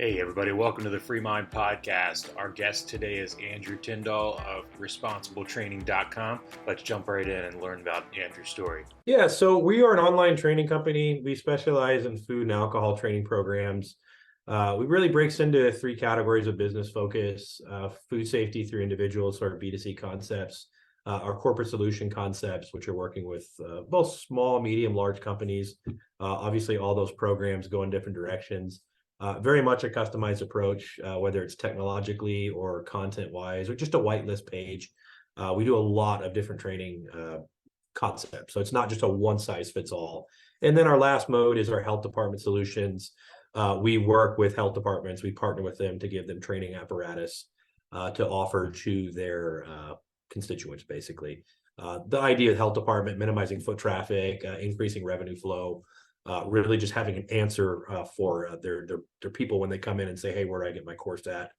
Hey, everybody, welcome to the FreeMind Podcast. Our guest today is Andrew Tyndall of responsibletraining.com. Let's jump right in and learn about Andrew's story. Yeah, so we are an online training company. We specialize in food and alcohol training programs. We really breaks into three categories of business focus: food safety through individuals, so our B2C concepts, our corporate solution concepts, which are working with both small, medium, large companies. Obviously, all those programs go in different directions. Very much a customized approach, whether it's technologically or content-wise, or just a whitelist page. We do a lot of different training concepts. So it's not just a one size fits all. And then our last mode is our health department solutions. We work with health departments. We partner with them to give them training apparatus to offer to their constituents, basically. The idea of health department, minimizing foot traffic, increasing revenue flow, really just having an answer for their people when they come in and say, hey, where do I get my course at?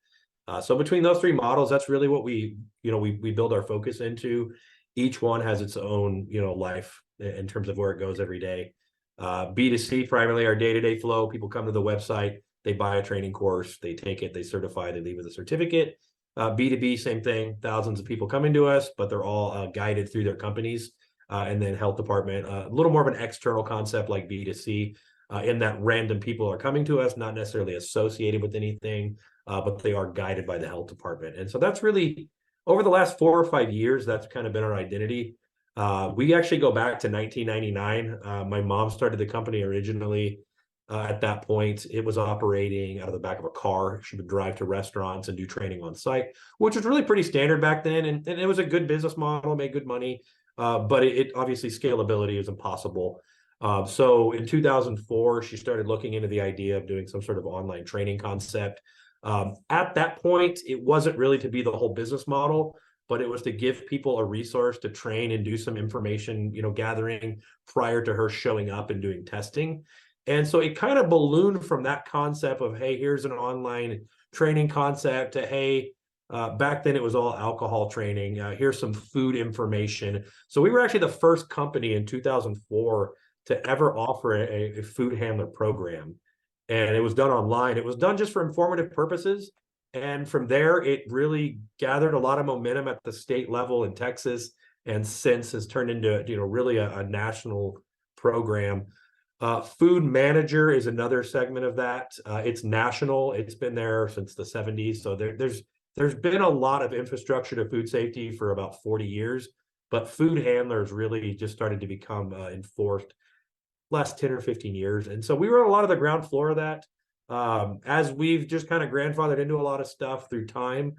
So between those three models, that's really what we build our focus into. Each one has its own, life in terms of where it goes every day. B2C, primarily our day-to-day flow. People come to the website, they buy a training course, they take it, they certify, they leave with a certificate. B2B, same thing. Thousands of people coming to us, but they're all guided through their companies. And then health department, a little more of an external concept like B2C, in that random people are coming to us, not necessarily associated with anything, but they are guided by the health department. And so that's really, over the last 4 or 5 years, that's kind of been our identity. We actually go back to 1999. My mom started the company originally. At that point, it was operating out of the back of a car. She would drive to restaurants and do training on site, which was really pretty standard back then. And it was a good business model, made good money. But it obviously scalability is impossible. So in 2004, she started looking into the idea of doing some sort of online training concept. At that point, it wasn't really to be the whole business model, but it was to give people a resource to train and do some information, gathering prior to her showing up and doing testing. And so it kind of ballooned from that concept of, hey, here's an online training concept to, hey, back then it was all alcohol training. Here's some food information. So we were actually the first company in 2004 to ever offer a food handler program. And it was done online. It was done just for informative purposes. And from there, it really gathered a lot of momentum at the state level in Texas, and since has turned into, really a national program. Food Manager is another segment of that. It's national. It's been there since the 70s. So there's been a lot of infrastructure to food safety for about 40 years, but food handlers really just started to become enforced last 10 or 15 years. And so we were on a lot of the ground floor of that. As we've just kind of grandfathered into a lot of stuff through time,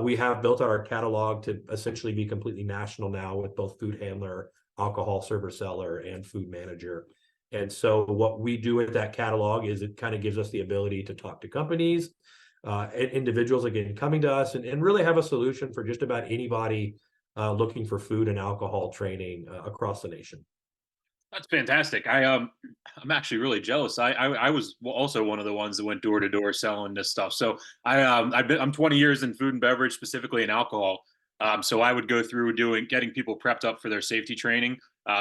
we have built out our catalog to essentially be completely national now with both food handler, alcohol server seller, and food manager. And so what we do with that catalog is it kind of gives us the ability to talk to companies, individuals, again, coming to us and really have a solution for just about anybody looking for food and alcohol training across the nation. That's fantastic. I'm actually really jealous. I was also one of the ones that went door to door selling this stuff. So I'm 20 years in food and beverage, specifically in alcohol. So I would go through getting people prepped up for their safety training,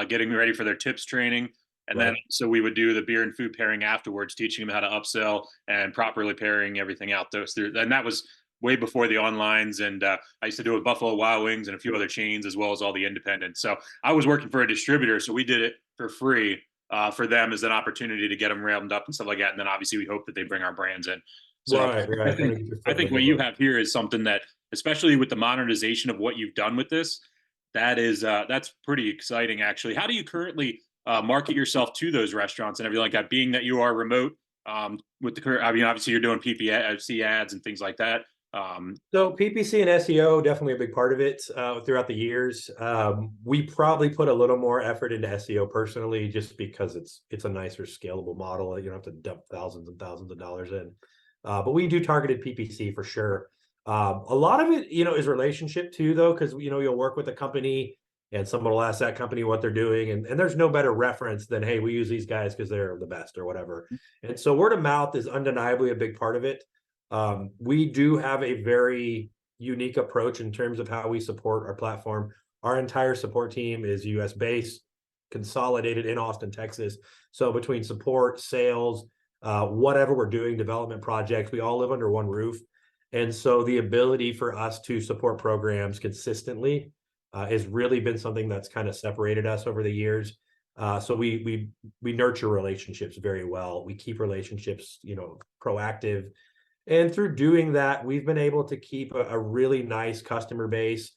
getting ready for their tips training. And then so we would do the beer and food pairing afterwards, teaching them how to upsell and properly pairing everything out those through. And that was way before the onlines. And I used to do it with Buffalo Wild Wings and a few other chains, as well as all the independents. So I was working for a distributor. So we did it for free for them as an opportunity to get them ramped up and stuff like that. And then obviously we hope that they bring our brands in. So right. I think what you have here is something that, especially with the modernization of what you've done with this, that's pretty exciting, actually. How do you currently market yourself to those restaurants and everything like that, being that you are remote with the current, obviously you're doing PPC ads and things like that. So PPC and SEO, definitely a big part of it throughout the years. We probably put a little more effort into SEO personally, just because it's a nicer scalable model. You don't have to dump thousands and thousands of dollars in. But we do targeted PPC for sure. A lot of it, is relationship too, though, because, you'll work with a company and someone will ask that company what they're doing. And there's no better reference than, hey, we use these guys because they're the best or whatever. And so word of mouth is undeniably a big part of it. We do have a very unique approach in terms of how we support our platform. Our entire support team is US based, consolidated in Austin, Texas. So between support, sales, whatever we're doing, development projects, we all live under one roof. And so the ability for us to support programs consistently has really been something that's kind of separated us over the years. So we nurture relationships very well. We keep relationships, proactive. And through doing that, we've been able to keep a really nice customer base.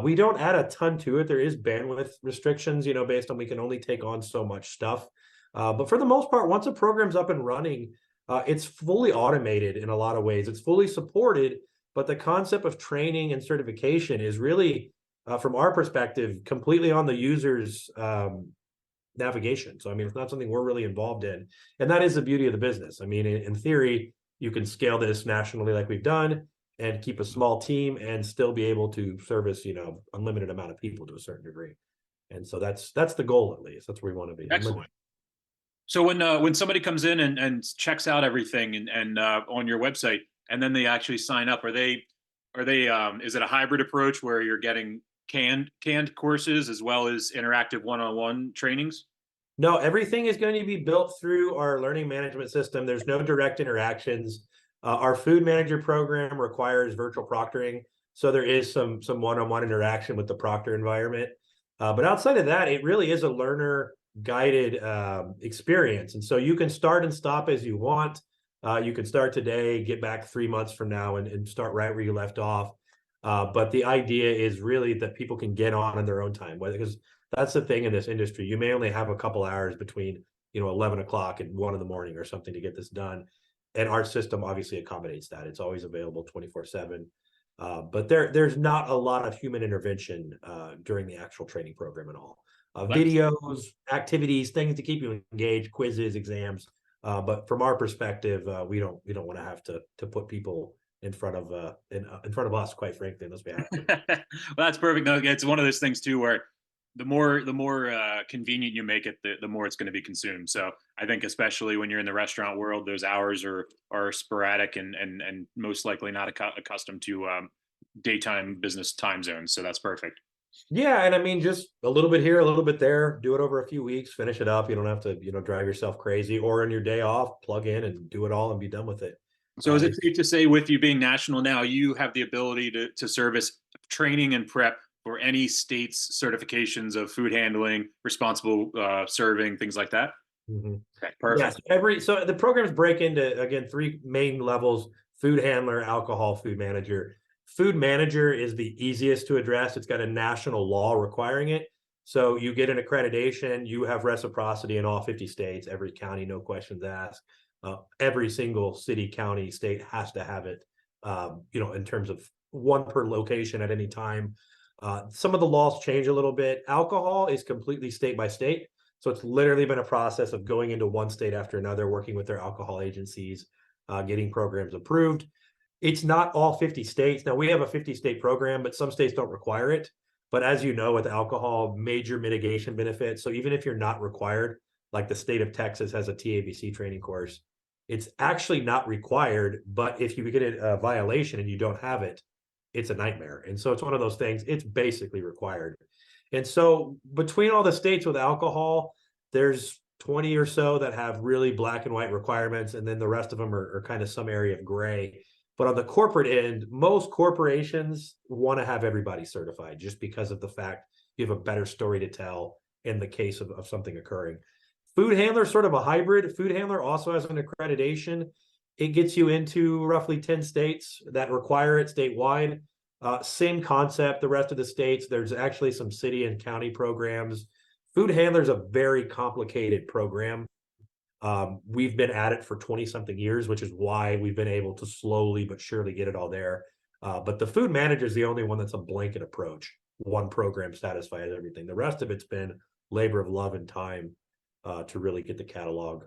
We don't add a ton to it. There is bandwidth restrictions, based on we can only take on so much stuff. But for the most part, once a program's up and running, it's fully automated in a lot of ways. It's fully supported, but the concept of training and certification is really, from our perspective, completely on the user's navigation. So, I mean, it's not something we're really involved in. And that is the beauty of the business. I mean, in theory, you can scale this nationally like we've done and keep a small team and still be able to service, unlimited amount of people to a certain degree. And so that's the goal, at least. That's where we want to be. Excellent. So when somebody comes in and checks out everything and on your website, and then they actually sign up, are they is it a hybrid approach where you're getting canned courses as well as interactive one-on-one trainings? No, everything is going to be built through our learning management system. There's no direct interactions. Our food manager program requires virtual proctoring, so there is some one-on-one interaction with the proctor environment. But outside of that, it really is a learner guided experience. And so you can start and stop as you want. You can start today, get back 3 months from now and start right where you left off. But the idea is really that people can get on in their own time, because that's the thing in this industry. You may only have a couple hours between, 11 o'clock and 1 in the morning or something to get this done. And our system obviously accommodates that. It's always available 24/7. But there's not a lot of human intervention during the actual training program at all. Videos, activities, things to keep you engaged, quizzes, exams. But from our perspective, we don't want to have to put people in front of us, quite frankly, unless we have to. Well, that's perfect. No, it's one of those things too, where the more convenient you make it, the more it's going to be consumed. So I think especially when you're in the restaurant world, those hours are sporadic and most likely not accustomed to daytime business time zones. So that's perfect. Yeah, and I mean, just a little bit here, a little bit there. Do it over a few weeks, finish it up. You don't have to, drive yourself crazy. Or on your day off, plug in and do it all and be done with it. So is it safe to say, with you being national now, you have the ability to service training and prep for any state's certifications of food handling, responsible serving, things like that? Mm-hmm. Okay, perfect. Yes, so the programs break into, again, 3 main levels: food handler, alcohol, food manager. Food manager is the easiest to address. It's got a national law requiring it. So you get an accreditation, you have reciprocity in all 50 states, every county, no questions asked. Every single city, county, state has to have it, in terms of 1 per location at any time. Some of the laws change a little bit. Alcohol is completely state by state. So it's literally been a process of going into one state after another, working with their alcohol agencies, getting programs approved. It's not all 50 states. Now, we have a 50-state program, but some states don't require it. But as you know, with alcohol, major mitigation benefits. So even if you're not required, like the state of Texas has a TABC training course, it's actually not required. But if you get a violation and you don't have it, it's a nightmare. And so it's one of those things, it's basically required. And so between all the states with alcohol, there's 20 or so that have really black and white requirements. And then the rest of them are kind of some area of gray. But on the corporate end, most corporations want to have everybody certified just because of the fact you have a better story to tell in the case of something occurring. Food handler is sort of a hybrid. Food handler also has an accreditation. It gets you into roughly 10 states that require it statewide. Same concept, the rest of the states. There's actually some city and county programs. Food handler is a very complicated program. We've been at it for 20-something years, which is why we've been able to slowly but surely get it all there. But the food manager is the only one that's a blanket approach. 1 program satisfies everything. The rest of it's been labor of love and time to really get the catalog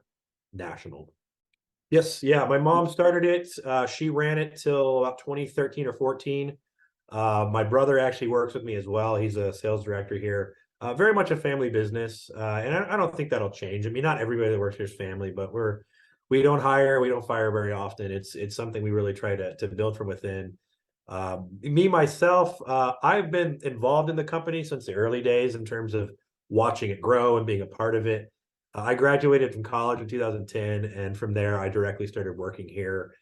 national. Yes, yeah, my mom started it. She ran it till about 2013 or 14. My brother actually works with me as well. He's a sales director here. Very much a family business, and I don't think that'll change. I mean, not everybody that works here is family, but we don't hire, we don't fire very often. It's something we really try to build from within. Myself, I've been involved in the company since the early days in terms of watching it grow and being a part of it. I graduated from college in 2010, and from there, I directly started working here.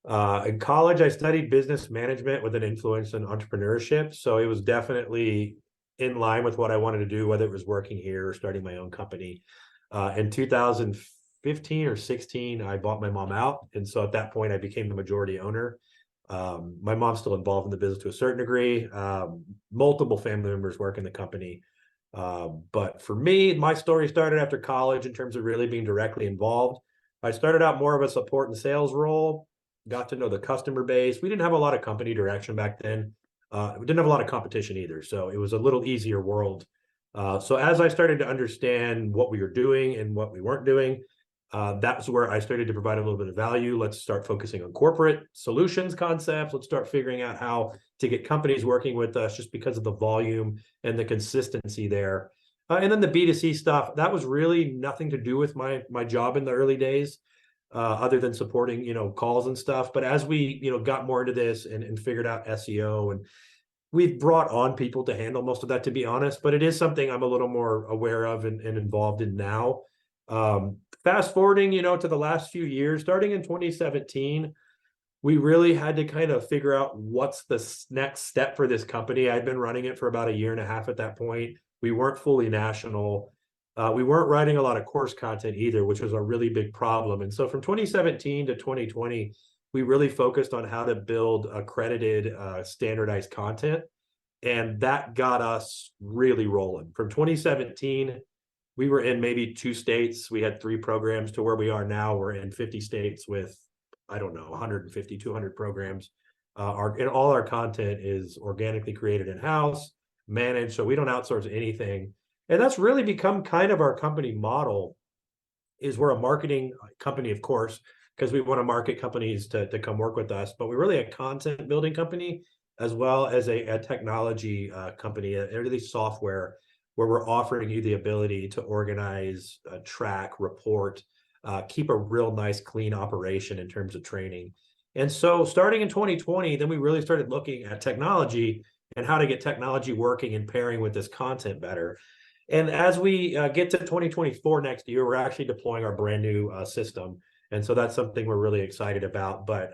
In college, I studied business management with an influence in entrepreneurship. So it was definitely in line with what I wanted to do, whether it was working here or starting my own company. In 2015 or 16, I bought my mom out. And so at that point, I became the majority owner. My mom's still involved in the business to a certain degree. Multiple family members work in the company. But for me, my story started after college in terms of really being directly involved. I started out more of a support and sales role, got to know the customer base. We didn't have a lot of company direction back then. We didn't have a lot of competition either. So it was a little easier world. So as I started to understand what we were doing and what we weren't doing, that's where I started to provide a little bit of value. Let's start focusing on corporate solutions concepts. Let's start figuring out how to get companies working with us just because of the volume and the consistency there. And then the B2C stuff, that was really nothing to do with my job in the early days, other than supporting, calls and stuff. But as we, got more into this and figured out SEO, and we've brought on people to handle most of that, to be honest, but it is something I'm a little more aware of and involved in now. Fast forwarding, to the last few years, starting in 2017, we really had to kind of figure out what's the next step for this company. I'd been running it for about a year and a half at that point. We weren't fully national. We weren't writing a lot of course content either, which was a really big problem. And so from 2017 to 2020, we really focused on how to build accredited, standardized content. And that got us really rolling. From 2017, we were in maybe 2 states. We had 3 programs, to where we are now. We're in 50 states with, I don't know, 150, 200 programs. And all our content is organically created in-house, managed, so we don't outsource anything. And that's really become kind of our company model. Is we're a marketing company, of course, because we want to market companies to come work with us, but we're really a content building company as well as a technology company, really software, where we're offering you the ability to organize, track, report, keep a real nice, clean operation in terms of training. And so starting in 2020, then we really started looking at technology and how to get technology working and pairing with this content better. And as we get to 2024 next year, we're actually deploying our brand new system. And so that's something we're really excited about, but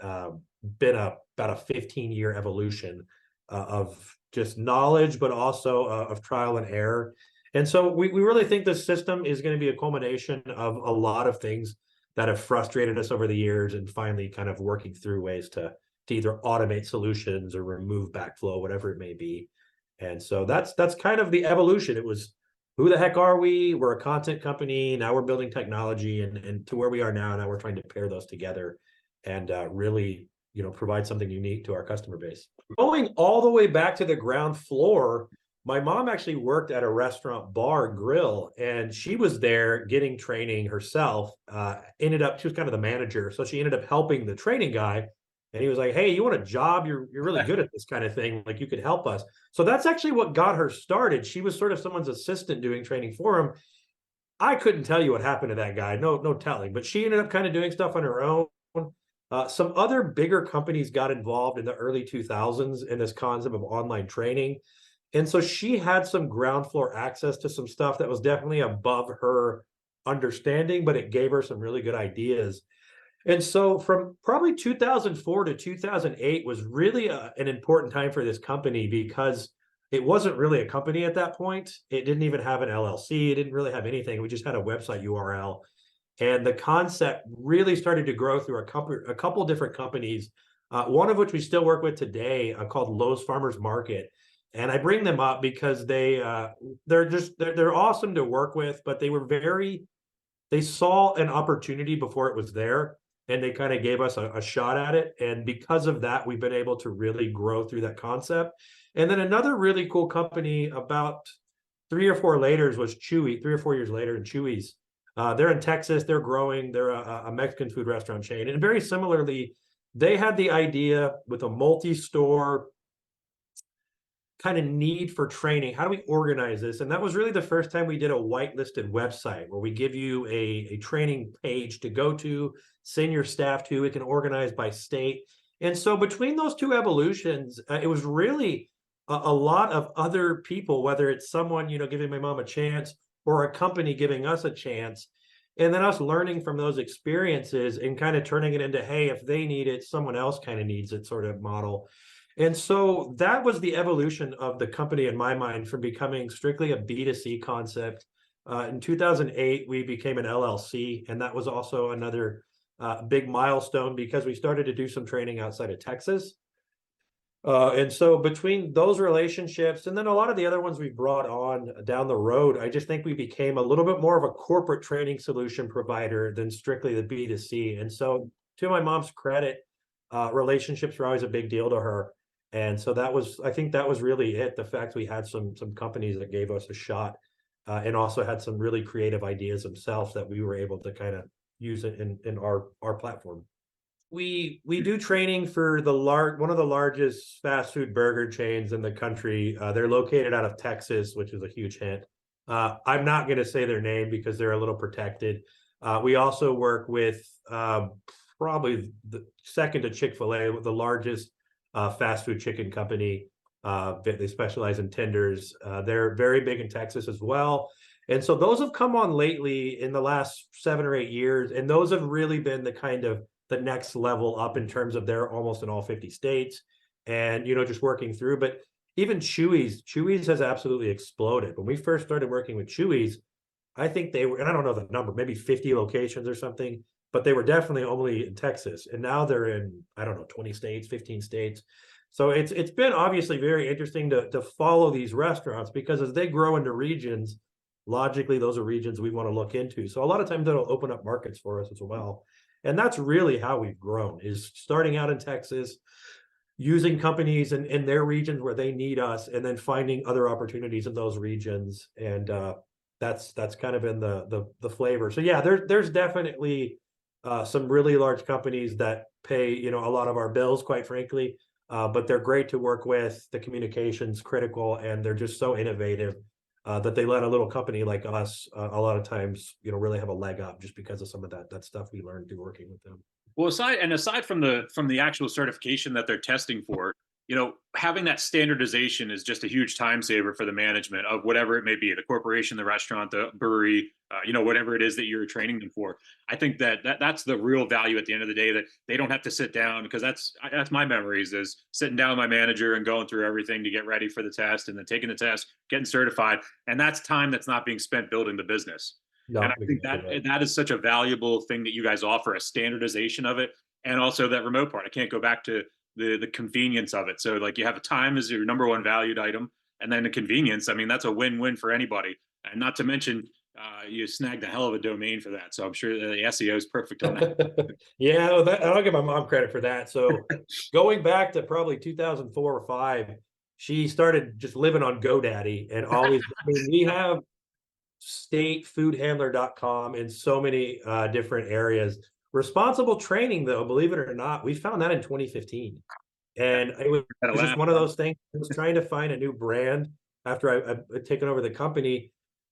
been about a 15-year evolution of just knowledge, but also of trial and error. And so we really think this system is going to be a culmination of a lot of things that have frustrated us over the years, and finally kind of working through ways to either automate solutions or remove backflow, whatever it may be. And so that's kind of the evolution. It was, who the heck are we? We're a content company. Now we're building technology, and to where we are now. Now we're trying to pair those together and really, provide something unique to our customer base. Going all the way back to the ground floor, my mom actually worked at a restaurant bar grill, and she was there getting training herself. She was kind of the manager. So she ended up helping the training guy. And he was like, "Hey, you want a job? You're really good at this kind of thing. Like, you could help us." So that's actually what got her started. She was sort of someone's assistant doing training for him. I couldn't tell you what happened to that guy. No telling. But she ended up kind of doing stuff on her own. Some other bigger companies got involved in the early 2000s in this concept of online training. And so she had some ground floor access to some stuff that was definitely above her understanding, but it gave her some really good ideas. And so from probably 2004 to 2008 was really an important time for this company, because it wasn't really a company at that point. It didn't even have an LLC. It didn't really have anything. We just had a website URL. And the concept really started to grow through a couple different companies, one of which we still work with today, called Lowe's Farmers Market. And I bring them up because they're awesome to work with, but they saw an opportunity before it was there, and they kind of gave us a shot at it. And because of that, we've been able to really grow through that concept. And then another really cool company about 3 or 4 later was Chewy, 3 or 4 years later, and Chewy's. They're in Texas. They're growing. They're a Mexican food restaurant chain. And very similarly, they had the idea with a multi-store kind of need for training. How do we organize this? And that was really the first time we did a whitelisted website, where we give you a training page to go to, send your staff to. It can organize by state. And so between those two evolutions, it was really a lot of other people, whether it's someone, giving my mom a chance, or a company giving us a chance. and then us learning from those experiences and kind of turning it into, hey, if they need it, someone else kind of needs it sort of model. And so that was the evolution of the company in my mind, from becoming strictly a B2C concept. In 2008, we became an LLC, and that was also another big milestone because we started to do some training outside of Texas. And so between those relationships and then a lot of the other ones we brought on down the road, I just think we became a little bit more of a corporate training solution provider than strictly the B2C. And so, to my mom's credit, relationships were always a big deal to her. And so I think that was really it. The fact we had some companies that gave us a shot, and also had some really creative ideas themselves that we were able to kind of use it in our platform. We do training for one of the largest fast food burger chains in the country. They're located out of Texas, which is a huge hint. I'm not going to say their name because they're a little protected. We also work with probably the second to Chick-fil-A, the largest fast food chicken company. They specialize in tenders. They're very big in Texas as well. And so those have come on lately in the last 7 or 8 years. And those have really been the kind of the next level up in terms of they're almost in all 50 states and, just working through. But even Chewy's has absolutely exploded. When we first started working with Chewy's, I think they were, and I don't know the number, maybe 50 locations or something, but they were definitely only in Texas. And now they're in, I don't know, 20 states, 15 states. So it's been obviously very interesting to follow these restaurants, because as they grow into regions, logically, those are regions we want to look into. So a lot of times that'll open up markets for us as well. And that's really how we've grown, is starting out in Texas, using companies in their regions where they need us, and then finding other opportunities in those regions. And that's kind of been the flavor. So yeah, there's definitely some really large companies that pay, a lot of our bills, quite frankly. But they're great to work with. The communication's critical, and they're just so innovative that they let a little company like us a lot of times, really have a leg up just because of some of that stuff we learned through working with them. Well, aside from the actual certification that they're testing for, having that standardization is just a huge time saver for the management of whatever it may be, the corporation, the restaurant, the brewery, whatever it is that you're training them for. I think that's the real value at the end of the day, that they don't have to sit down, because that's my memories, is sitting down with my manager and going through everything to get ready for the test, and then taking the test, getting certified. And that's time that's not being spent building the business. No, and I think that is such a valuable thing that you guys offer, a standardization of it, and also that remote part. I can't go back to the convenience of it. So like, you have a time as your number one valued item, and then the convenience. I mean, that's a win-win for anybody. And not to mention, you snagged a hell of a domain for that. So I'm sure the SEO is perfect on that. Yeah, I'll give my mom credit for that. So going back to probably 2004 or 5, she started just living on GoDaddy, and always, we have statefoodhandler.com in so many different areas. Responsible training, though, believe it or not, we found that in 2015. And it was just one of those things. I was trying to find a new brand after I'd taken over the company.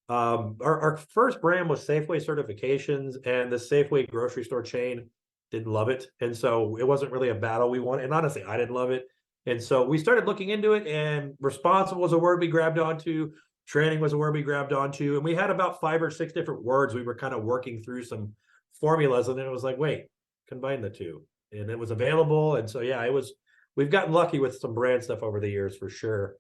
Our first brand was Safeway certifications, and the Safeway grocery store chain didn't love it. And so it wasn't really a battle we won. And honestly, I didn't love it. And so we started looking into it, and responsible was a word we grabbed onto. Training was a word we grabbed onto. And we had about 5 or 6 different words. We were kind of working through some formulas, and then it was like, wait, combine the two. And it was available. And so, yeah, we've gotten lucky with some brand stuff over the years for sure.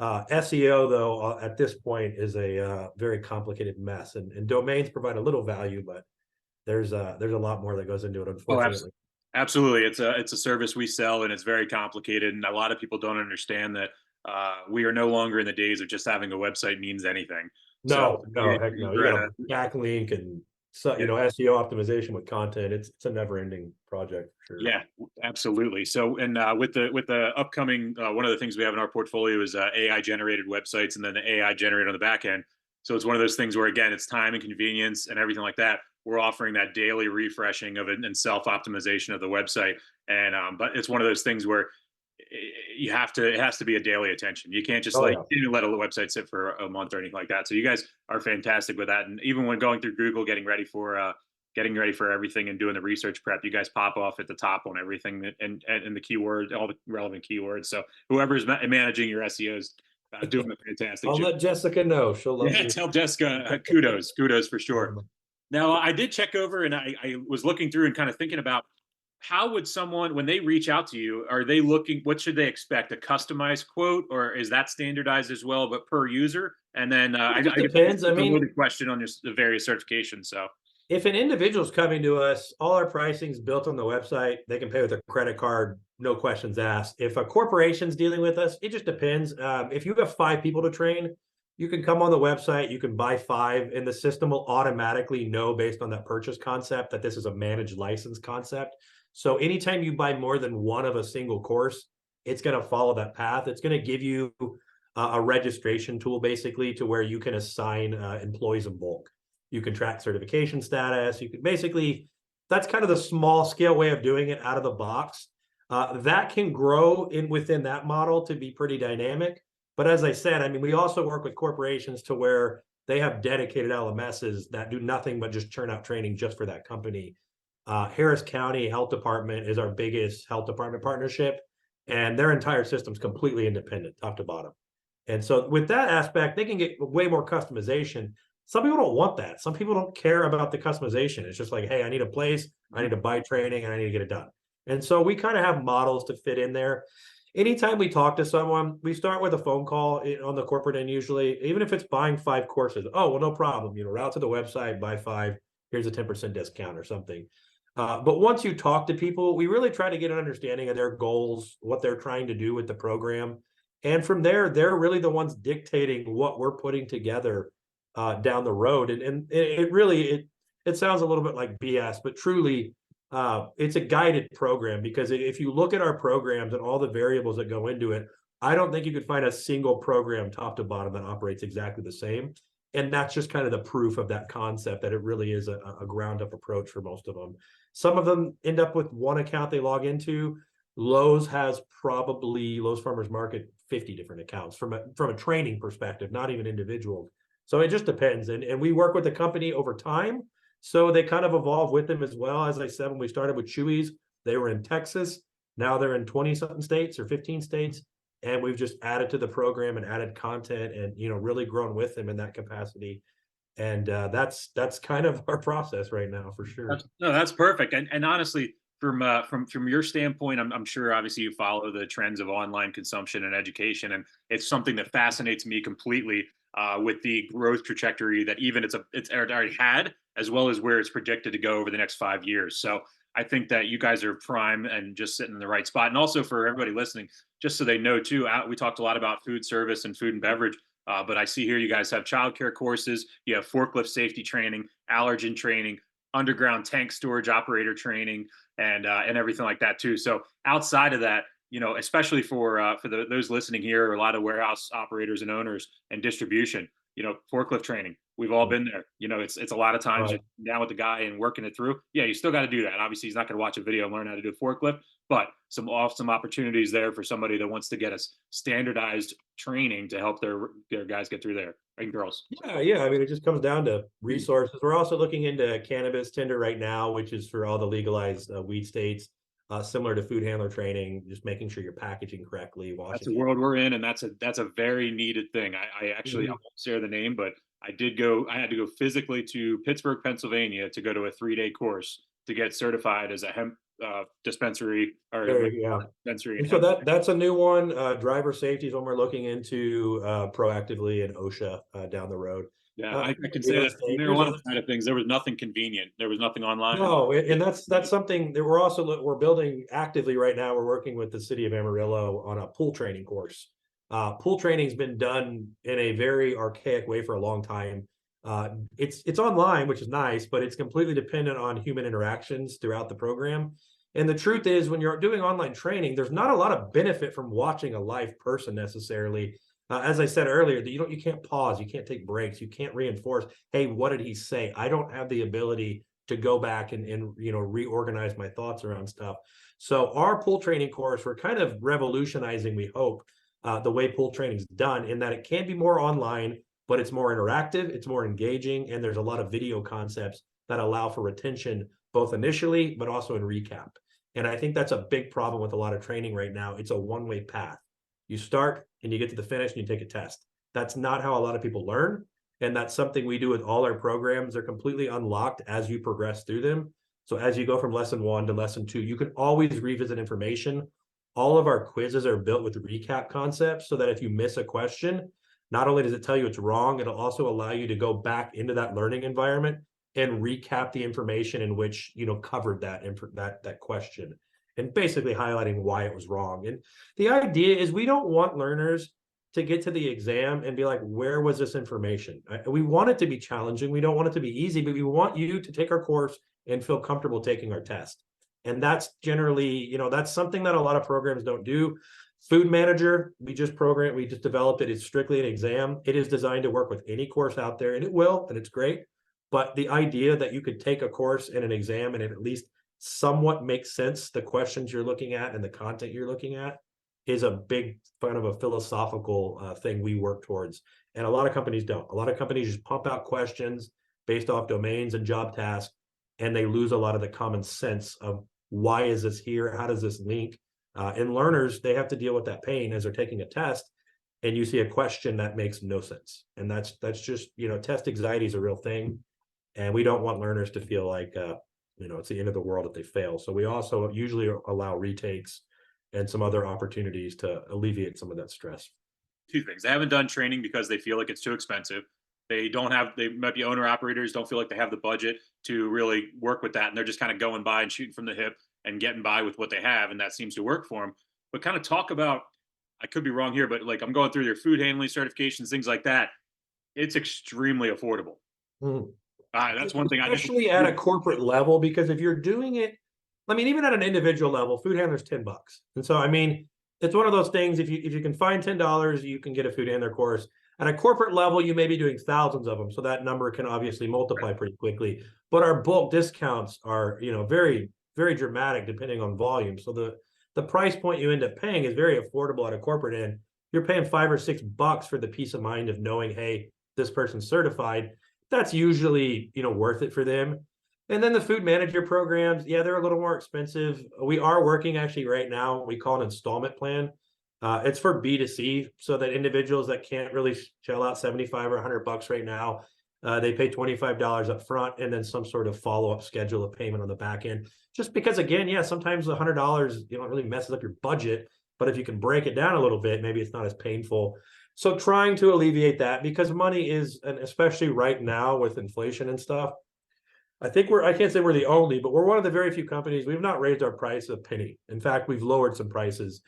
SEO, though, at this point is a very complicated mess, and domains provide a little value, but there's a lot more that goes into it, unfortunately. Absolutely. It's a service we sell, and it's very complicated. And a lot of people don't understand that we are no longer in the days of just having a website means anything. No, heck no. You got a backlink and SEO optimization with content. It's a never ending project for sure. Yeah, absolutely. So, and with the upcoming, one of the things we have in our portfolio is AI generated websites, and then the AI generated on the back end. So it's one of those things where, again, it's time and convenience and everything like that. We're offering that daily refreshing of it and self optimization of the website. And but it's one of those things where it has to be a daily attention. You can't just let a website sit for a month or anything like that. So you guys are fantastic with that. And even when going through Google, getting ready for everything and doing the research prep, you guys pop off at the top on everything and the keyword, all the relevant keywords. So whoever's managing your SEO is doing a fantastic job. I'll let Jessica know. She'll love tell Jessica kudos for sure. Now, I did check over and I was looking through and kind of thinking about how would someone, when they reach out to you, are they looking, what should they expect? A customized quote, or is that standardized as well, but per user? And then It I just guess depends. I it's a mean, loaded question on the various certifications. So, if an individual's coming to us, all our pricing is built on the website. They can pay with a credit card, no questions asked. If a corporation's dealing with us, it just depends. If you have 5 people to train, you can come on the website, you can buy 5, and the system will automatically know based on that purchase concept that this is a managed license concept. So anytime you buy more than one of a single course, it's going to follow that path. It's going to give you a registration tool basically to where you can assign employees in bulk. You can track certification status. You can basically, that's kind of the small scale way of doing it out of the box. That can grow within that model to be pretty dynamic. But as I said, I mean, we also work with corporations to where they have dedicated LMSs that do nothing but just churn out training just for that company. Harris County Health Department is our biggest health department partnership, and their entire system's completely independent, top to bottom. And so with that aspect, they can get way more customization. Some people don't want that. Some people don't care about the customization. It's just like, hey, I need a place, I need to buy training, and I need to get it done. And so we kind of have models to fit in there. Anytime we talk to someone, we start with a phone call on the corporate end usually, even if it's buying 5 courses. Oh, well, no problem. Route to the website, buy 5, here's a 10% discount or something. But once you talk to people, we really try to get an understanding of their goals, what they're trying to do with the program. And from there, they're really the ones dictating what we're putting together down the road. And it really, it sounds a little bit like BS, but truly, it's a guided program, because if you look at our programs and all the variables that go into it, I don't think you could find a single program top to bottom that operates exactly the same. And that's just kind of the proof of that concept, that it really is a ground up approach for most of them. Some of them end up with one account they log into. Lowe's Farmers Market, 50 different accounts from a training perspective, not even individual. So it just depends. And we work with the company over time. So they kind of evolve with them as well. As I said, when we started with Chewy's, they were in Texas. Now they're in 20-something states or 15 states. And we've just added to the program and added content and, really grown with them in that capacity. And that's kind of our process right now, for sure. that's perfect. And honestly, from your standpoint, I'm sure obviously you follow the trends of online consumption and education, and it's something that fascinates me completely with the growth trajectory that even it's already had, as well as where it's projected to go over the next 5 years. So I think that you guys are prime and just sitting in the right spot. And also for everybody listening, just so they know too, we talked a lot about food service and food and beverage. But I see here you guys have childcare courses, you have forklift safety training, allergen training, underground tank storage operator training, and everything like that too. So outside of that, especially for those listening here, a lot of warehouse operators and owners and distribution, forklift training. We've all been there. It's a lot of times Right. you're down with the guy and working it through. Yeah, you still got to do that. Obviously, he's not going to watch a video and learn how to do a forklift, but some awesome opportunities there for somebody that wants to get us standardized training to help their guys get through there, and girls. Yeah. I mean, it just comes down to resources. We're also looking into cannabis tender right now, which is for all the legalized weed states, similar to food handler training, just making sure you're packaging correctly, That's washing the it. world we're in, and that's a very needed thing. I actually I Mhm. won't share the name, but I had to go physically to Pittsburgh, Pennsylvania to go to a 3-day course to get certified as a hemp dispensary or Yeah. dispensary and And so hemp. that's a new one. Driver safety is one we're looking into proactively, in OSHA down the road. Yeah, I can say Real that the estate. There's marijuana other side of things, there was nothing convenient. There was nothing online. No, and that's something that we're building actively right now. We're working with the city of Amarillo on a pool training course. Pool training's been done in a very archaic way for a long time. It's online, which is nice, but it's completely dependent on human interactions throughout the program. And the truth is, when you're doing online training, there's not a lot of benefit from watching a live person necessarily. As I said earlier, that you can't pause, you can't take breaks, you can't reinforce. Hey, what did he say? I don't have the ability to go back and reorganize my thoughts around stuff. So our pool training course, we're kind of revolutionizing, we hope, the way pool training is done, in that it can be more online, but it's more interactive, it's more engaging, and there's a lot of video concepts that allow for retention, both initially, but also in recap. And I think that's a big problem with a lot of training right now. It's a one-way path. You start and you get to the finish and you take a test. That's not how a lot of people learn. And that's something we do with all our programs. They're completely unlocked as you progress through them. So as you go from lesson 1 to lesson 2, you can always revisit information. All of our quizzes are built with recap concepts so that if you miss a question, not only does it tell you it's wrong, it'll also allow you to go back into that learning environment and recap the information in which covered that question, and basically highlighting why it was wrong. And the idea is we don't want learners to get to the exam and be like, where was this information? We want it to be challenging. We don't want it to be easy, but we want you to take our course and feel comfortable taking our test. And that's generally, that's something that a lot of programs don't do. Food Manager, we just developed it. It's strictly an exam. It is designed to work with any course out there, and it will, and it's great. But the idea that you could take a course and an exam and it at least somewhat makes sense, the questions you're looking at and the content you're looking at, is a big kind of a philosophical thing we work towards. And a lot of companies don't. A lot of companies just pump out questions based off domains and job tasks, and they lose a lot of the common sense of why is this here? How does this link? And learners, they have to deal with that pain as they're taking a test, and you see a question that makes no sense. And that's just, test anxiety is a real thing. And we don't want learners to feel like, it's the end of the world if they fail. So we also usually allow retakes and some other opportunities to alleviate some of that stress. Two things. They haven't done training because they feel like it's too expensive. They might be owner operators, don't feel like they have the budget to really work with that. And they're just kind of going by and shooting from the hip and getting by with what they have. And that seems to work for them. But kind of talk about, I could be wrong here, but like I'm going through their food handling certifications, things like that. It's extremely affordable. That's one thing. Especially at a corporate level, because if you're doing it, even at an individual level, food handler's $10. And so, it's one of those things. If you can find $10, you can get a food handler course. At a corporate level, you may be doing thousands of them, so that number can obviously multiply pretty quickly. But our bulk discounts are, very, very dramatic depending on volume. So the price point you end up paying is very affordable at a corporate end. You're paying $5 or $6 for the peace of mind of knowing, hey, this person's certified. That's usually, worth it for them. And then the food manager programs, they're a little more expensive. We are working actually right now, we call an installment plan. It's for B2C, so that individuals that can't really shell out $75 or $100 right now, they pay $25 up front and then some sort of follow-up schedule of payment on the back end. Just because, again, sometimes the $100, really messes up your budget, but if you can break it down a little bit, maybe it's not as painful. So trying to alleviate that, because money is, and especially right now with inflation and stuff, I can't say we're the only, but we're one of the very few companies, we've not raised our price a penny. In fact, we've lowered some prices.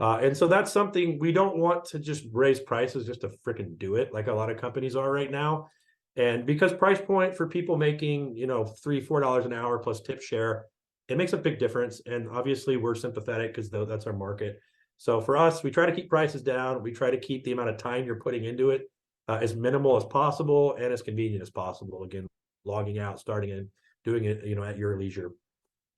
And so that's something we don't want to just raise prices just to freaking do it like a lot of companies are right now. And because price point for people making, $3-4 an hour plus tip share, it makes a big difference. And obviously we're sympathetic because that's our market. So for us, we try to keep prices down. We try to keep the amount of time you're putting into it as minimal as possible and as convenient as possible. Again, logging out, starting and doing it, at your leisure.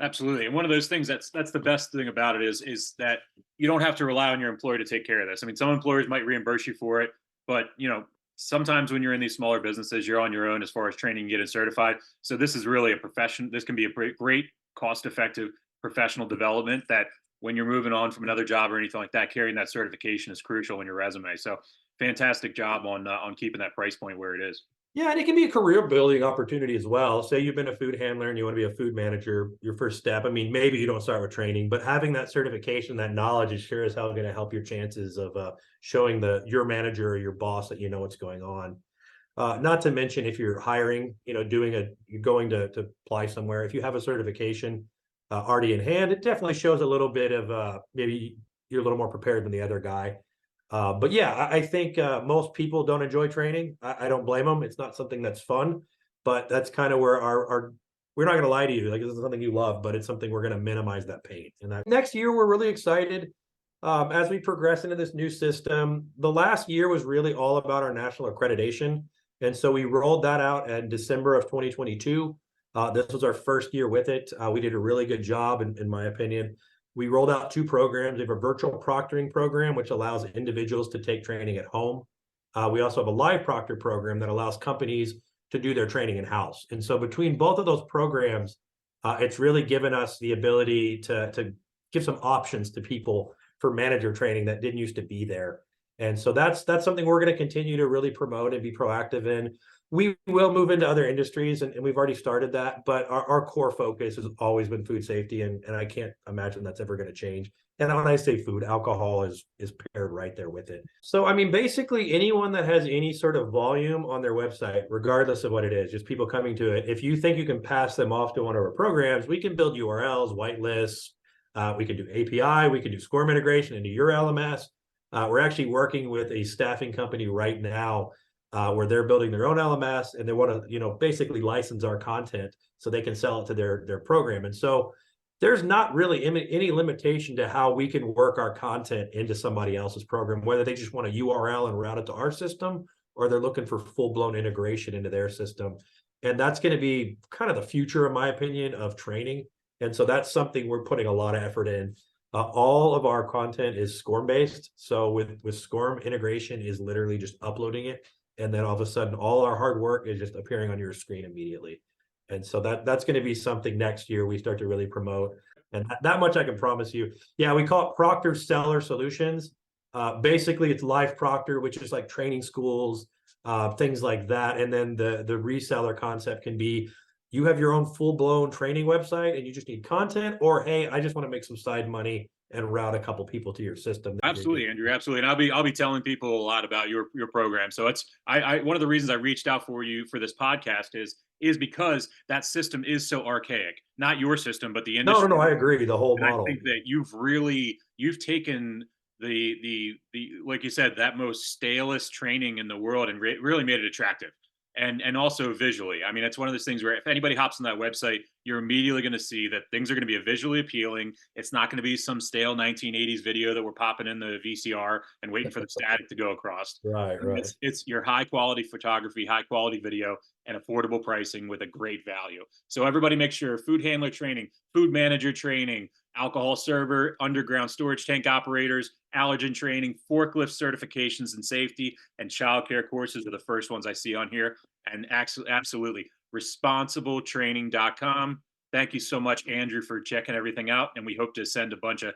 Absolutely. And one of those things that's the best thing about it is that you don't have to rely on your employer to take care of this. Some employers might reimburse you for it, but sometimes when you're in these smaller businesses, you're on your own as far as training and getting certified. So this is really a profession. This can be a great cost-effective professional development that when you're moving on from another job or anything like that, carrying that certification is crucial in your resume. So fantastic job on keeping that price point where it is. Yeah, and it can be a career building opportunity as well. Say you've been a food handler and you want to be a food manager, your first step. Maybe you don't start with training, but having that certification, that knowledge is sure as hell going to help your chances of showing your manager or your boss that you know what's going on. Not to mention if you're hiring, you're going to apply somewhere. If you have a certification already in hand, it definitely shows a little bit of maybe you're a little more prepared than the other guy. But yeah, I think most people don't enjoy training. I don't blame them. It's not something that's fun, but that's kind of where we're not going to lie to you. Like, this is something you love, but it's something we're going to minimize that pain. And that next year, we're really excited as we progress into this new system. The last year was really all about our national accreditation. And so we rolled that out in December of 2022. This was our first year with it. We did a really good job, in my opinion. We rolled out 2 programs. We have a virtual proctoring program, which allows individuals to take training at home. We also have a live proctor program that allows companies to do their training in-house. And so between both of those programs, it's really given us the ability to give some options to people for manager training that didn't used to be there. And so that's something we're going to continue to really promote and be proactive in. We will move into other industries, and we've already started that, but our core focus has always been food safety, and I can't imagine that's ever going to change. And when I say food, alcohol is paired right there with it. So I mean, basically anyone that has any sort of volume on their website, regardless of what it is, just people coming to it, if you think you can pass them off to one of our programs, we can build URLs, whitelists, we can do API, we can do SCORM integration into your LMS. We're actually working with a staffing company right now where they're building their own LMS, and they want to, basically license our content so they can sell it to their program. And so there's not really any limitation to how we can work our content into somebody else's program, whether they just want a URL and route it to our system, or they're looking for full-blown integration into their system. And that's going to be kind of the future, in my opinion, of training. And so that's something we're putting a lot of effort in. All of our content is SCORM based. So with SCORM, integration is literally just uploading it. And then all of a sudden, all our hard work is just appearing on your screen immediately. And so that's going to be something next year we start to really promote. And that much I can promise you. Yeah, we call it Proctor Seller Solutions. Basically, it's Live Proctor, which is like training schools, things like that. And then the reseller concept can be, you have your own full-blown training website and you just need content, or hey, I just want to make some side money and route a couple people to your system. Absolutely, Andrew. Absolutely. And I'll be telling people a lot about your program. So it's I one of the reasons I reached out for you for this podcast is because that system is so archaic. Not your system, but the industry. No, I agree. The whole model. I think that you've taken the like you said, that most stalest training in the world and really made it attractive. And also visually. I mean, it's one of those things where if anybody hops on that website, you're immediately going to see that things are going to be visually appealing. It's not going to be some stale 1980s video that we're popping in the VCR and waiting for the static to go across. Right. It's your high quality photography, high quality video, and affordable pricing with a great value. So everybody make sure food handler training, food manager training, alcohol server, underground storage tank operators, allergen training, forklift certifications and safety, and childcare courses are the first ones I see on here. And absolutely, responsibletraining.com. Thank you so much, Andrew, for checking everything out. And we hope to send a bunch of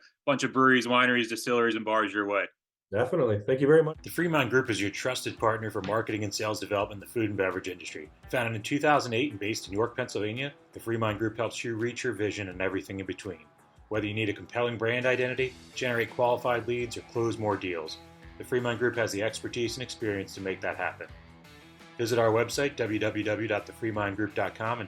breweries, wineries, distilleries, and bars your way. Definitely. Thank you very much. The FreeMind Group is your trusted partner for marketing and sales development in the food and beverage industry. Founded in 2008 and based in York, Pennsylvania, the FreeMind Group helps you reach your vision and everything in between. Whether you need a compelling brand identity, generate qualified leads, or close more deals, the FreeMind Group has the expertise and experience to make that happen. Visit our website, www.thefreemindgroup.com, and